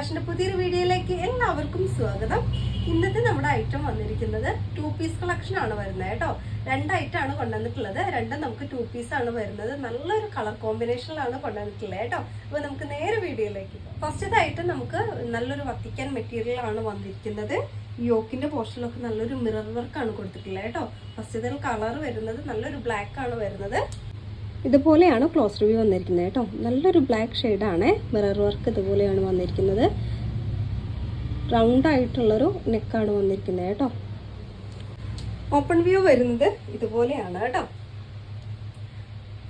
ഫാഷന്റെ പുതിയൊരു വീഡിയോയിലേക്ക് എല്ലാവർക്കും സ്വാഗതം. ഇന്നത്തെ നമ്മുടെ ഐറ്റം വന്നിരിക്കുന്നത് 2 പീസ് കളക്ഷൻ ആണ് വരുന്നത് കേട്ടോ. 2 ഐറ്റം ആണ് കൊണ്ടുവന്നിട്ടുള്ളത്. രണ്ടും നമുക്ക് 2 പീസ് ആണ് വരുന്നത്. നല്ലൊരു കളർ കോമ്പിനേഷനിലാണ് കൊണ്ടുവന്നിട്ടുള്ളത് കേട്ടോ. അപ്പൊ നമുക്ക് നേരെ വീഡിയോയിലേക്ക് പോകാം. ഫസ്റ്റത്തെ ഐറ്റം നമുക്ക് നല്ലൊരു വത്തിക്കാൻ മെറ്റീരിയൽ ആണ് വന്നിരിക്കുന്നത്. യോക്കിന്റെ പോർഷനിലൊക്കെ നല്ലൊരു മിറർ വർക്ക് ആണ് കൊടുത്തിട്ടുള്ളത് കേട്ടോ. ഫസ്റ്റത്തെ കളർ വരുന്നത് നല്ലൊരു ബ്ലാക്ക് ആണ് വരുന്നത്. ഇതുപോലെയാണ് ക്ലോസ് റിവ്യൂ വന്നിരിക്കുന്നത് കേട്ടോ. നല്ലൊരു ബ്ലാക്ക് ഷെയ്ഡാണ്. മിറർ വർക്ക് ഇതുപോലെയാണ് വന്നിരിക്കുന്നത്. റൗണ്ട് ആയിട്ടുള്ളൊരു നെക്കാണ് വന്നിരിക്കുന്നത് കേട്ടോ. ഓപ്പൺ വ്യൂ വരുന്നത് ഇതുപോലെയാണ് കേട്ടോ.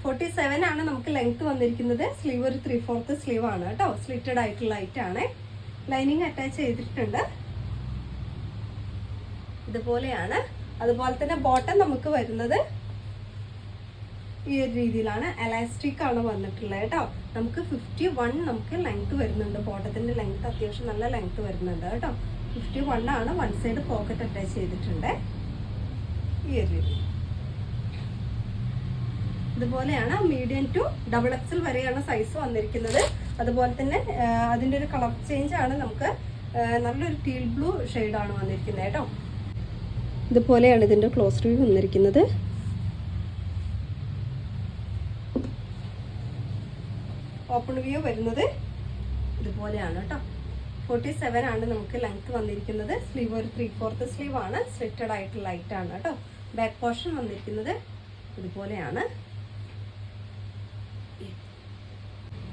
47 ആണ് നമുക്ക് ലെങ്ത് വന്നിരിക്കുന്നത്. സ്ലീവ് ഒരു 3/4 സ്ലീവ് ആണ് കേട്ടോ. സ്ലിറ്റഡ് ആയിട്ടുള്ള ഐറ്റാണ്. ലൈനിങ് അറ്റാച്ച് ചെയ്തിട്ടുണ്ട്. ഇതുപോലെയാണ്. അതുപോലെ തന്നെ ബോട്ടം നമുക്ക് വരുന്നത് ഈ ഒരു രീതിയിലാണ്. എലാസ്റ്റിക് ആണ് വന്നിട്ടുള്ളത് കേട്ടോ. നമുക്ക് 51 നമുക്ക് ലെങ്ത് വരുന്നുണ്ട്. ബോട്ടത്തിന്റെ ലെങ്ത് അത്യാവശ്യം നല്ല ലെങ്ത് വരുന്നുണ്ട് കേട്ടോ. 51 ആണ്. വൺ സൈഡ് പോക്കറ്റ് അറ്റാച്ച് ചെയ്തിട്ടുണ്ട്. ഈ ഒരു രീതി ഇതുപോലെയാണ്. മീഡിയം ടു XXL വരെയാണ് സൈസ് വന്നിരിക്കുന്നത്. അതുപോലെ തന്നെ അതിന്റെ ഒരു കളർ ചേഞ്ച് ആണ്. നമുക്ക് നല്ലൊരു ടീൽ ബ്ലൂ ഷെയ്ഡാണ് വന്നിരിക്കുന്നത് കേട്ടോ. ഇതുപോലെയാണ് ഇതിന്റെ ക്ലോസ് റിവ്യൂ വന്നിരിക്കുന്നത്. ഓപ്പൺ വ്യൂ വരുന്നത് ഇതുപോലെയാണ് കേട്ടോ. 47 ആണ് നമുക്ക് ലെങ്ത് വന്നിരിക്കുന്നത്. സ്ലീവ് ഒരു 3/4 സ്ലീവ് ആണ്. സ്ലിറ്റഡ് ആയിട്ടുള്ള ലൈറ്റ് ആണ് കേട്ടോ. ബാക്ക് പോർഷൻ വന്നിരിക്കുന്നത് ഇതുപോലെയാണ്.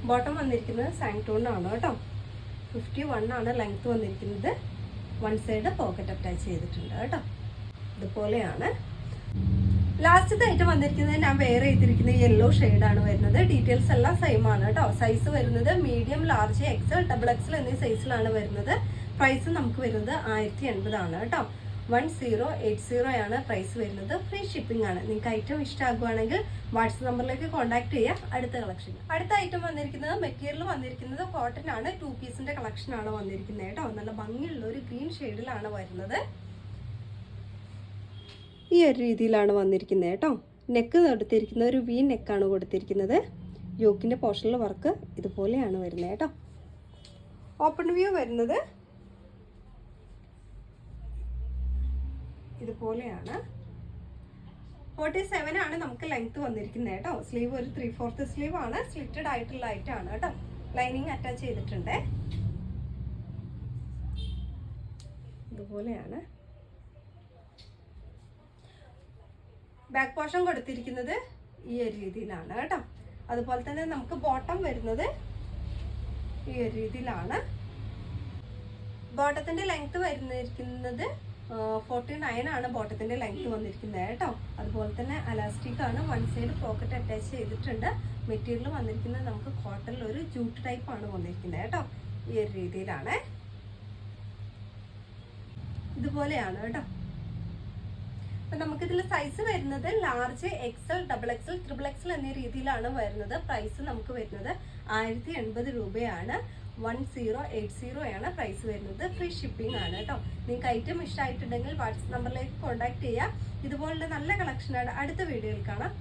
ബോട്ടം വന്നിരിക്കുന്നത് സാൻഡ്ടോൺ ആണ് കേട്ടോ. 51 ആണ് ലെങ്ത് വന്നിരിക്കുന്നത്. വൺ സൈഡ് പോക്കറ്റ് അറ്റാച്ച് ചെയ്തിട്ടുണ്ട് കേട്ടോ. ഇതുപോലെയാണ്. ലാസ്റ്റത്തെ ഐറ്റം വന്നിരിക്കുന്നത് ഞാൻ വെയർ ചെയ്തിരിക്കുന്ന യെല്ലോ ഷെയ്ഡാണ് വരുന്നത്. ഡീറ്റെയിൽസ് എല്ലാം സെയിം ആണ് കേട്ടോ. സൈസ് വരുന്നത് മീഡിയം, ലാർജ്, XL, XXL എന്നീ സൈസിലാണ് വരുന്നത്. പ്രൈസ് നമുക്ക് വരുന്നത് 1080 ആണ് കേട്ടോ. 1080 ആണ് പ്രൈസ് വരുന്നത്. ഫ്രീ ഷിപ്പിംഗ് ആണ്. നിങ്ങൾക്ക് ഐറ്റം ഇഷ്ടമാകുവാണെങ്കിൽ വാട്സ്ആപ്പ് നമ്പറിലേക്ക് കോൺടാക്ട് ചെയ്യുക. അടുത്ത കളക്ഷൻ. അടുത്ത ഐറ്റം വന്നിരിക്കുന്നത് മെറ്റീരിയൽ വന്നിരിക്കുന്നത് കോട്ടൺ ആണ്. 2 പീസിന്റെ കളക്ഷൻ ആണ് വന്നിരിക്കുന്നത് കേട്ടോ. നല്ല ഭംഗിയുള്ള ഒരു ഗ്രീൻ ഷെയ്ഡിലാണ് വരുന്നത്. ഈ ഒരു രീതിയിലാണ് വന്നിരിക്കുന്നത് കേട്ടോ. നെക്ക് കൊടുത്തിരിക്കുന്ന ഒരു വി നെക്കാണ് കൊടുത്തിരിക്കുന്നത്. യോക്കിന്റെ പോർഷനിൽ വർക്ക് ഇതുപോലെയാണ് വരുന്നത് കേട്ടോ. ഓപ്പൺ വ്യൂ വരുന്നത് ഇതുപോലെയാണ്. 47 ആണ് നമുക്ക് ലെങ്ത് വന്നിരിക്കുന്നത് കേട്ടോ. സ്ലീവ് ഒരു 3/4 സ്ലീവ് ആണ്. സ്ലിറ്റഡ് ആയിട്ടുള്ള ഐറ്റാണ് കേട്ടോ. ലൈനിങ് അറ്റാച്ച് ചെയ്തിട്ടുണ്ട്. ഇതുപോലെയാണ്. ബാക്ക് പോർഷൻ കൊടുത്തിരിക്കുന്നത് ഈ ഒരു രീതിയിലാണ് കേട്ടോ. അതുപോലെ തന്നെ നമുക്ക് ബോട്ടം വരുന്നത് ഈ ഒരു രീതിയിലാണ്. ബോട്ടത്തിന്റെ ലെങ്ത് വരുന്നിരിക്കുന്നത് 49 ആണ് ബോട്ടത്തിന്റെ ലെങ്ത് വന്നിരിക്കുന്നത് കേട്ടോ. അതുപോലെ തന്നെ അലാസ്റ്റിക് ആണ്. വൺ സൈഡ് പോക്കറ്റ് അറ്റാച്ച് ചെയ്തിട്ടുണ്ട്. മെറ്റീരിയൽ വന്നിരിക്കുന്നത് നമുക്ക് കോട്ടണിൽ ഒരു ജൂട്ട് ടൈപ്പ് ആണ് വന്നിരിക്കുന്നത് കേട്ടോ. ഈ ഒരു രീതിയിലാണ്. ഇതുപോലെയാണ് കേട്ടോ. അപ്പൊ നമുക്കിതിൽ സൈസ് വരുന്നത് ലാർജ്, XL, XXL, XXL എന്നീ രീതിയിലാണ് വരുന്നത്. പ്രൈസ് നമുക്ക് വരുന്നത് 1080 രൂപയാണ്. 1080 ആണ് പ്രൈസ് വരുന്നത്. ഫ്രീ ഷിപ്പിംഗ് ആണ് കേട്ടോ. നിങ്ങൾക്ക് ഐറ്റം ഇഷ്ടമായിട്ടുണ്ടെങ്കിൽ വാട്സ്ആപ്പ് നമ്പറിലേക്ക് കോൺടാക്ട് ചെയ്യുക. ഇതുപോലുള്ള നല്ല കളക്ഷനാണ് അടുത്ത വീഡിയോയിൽ കാണാം.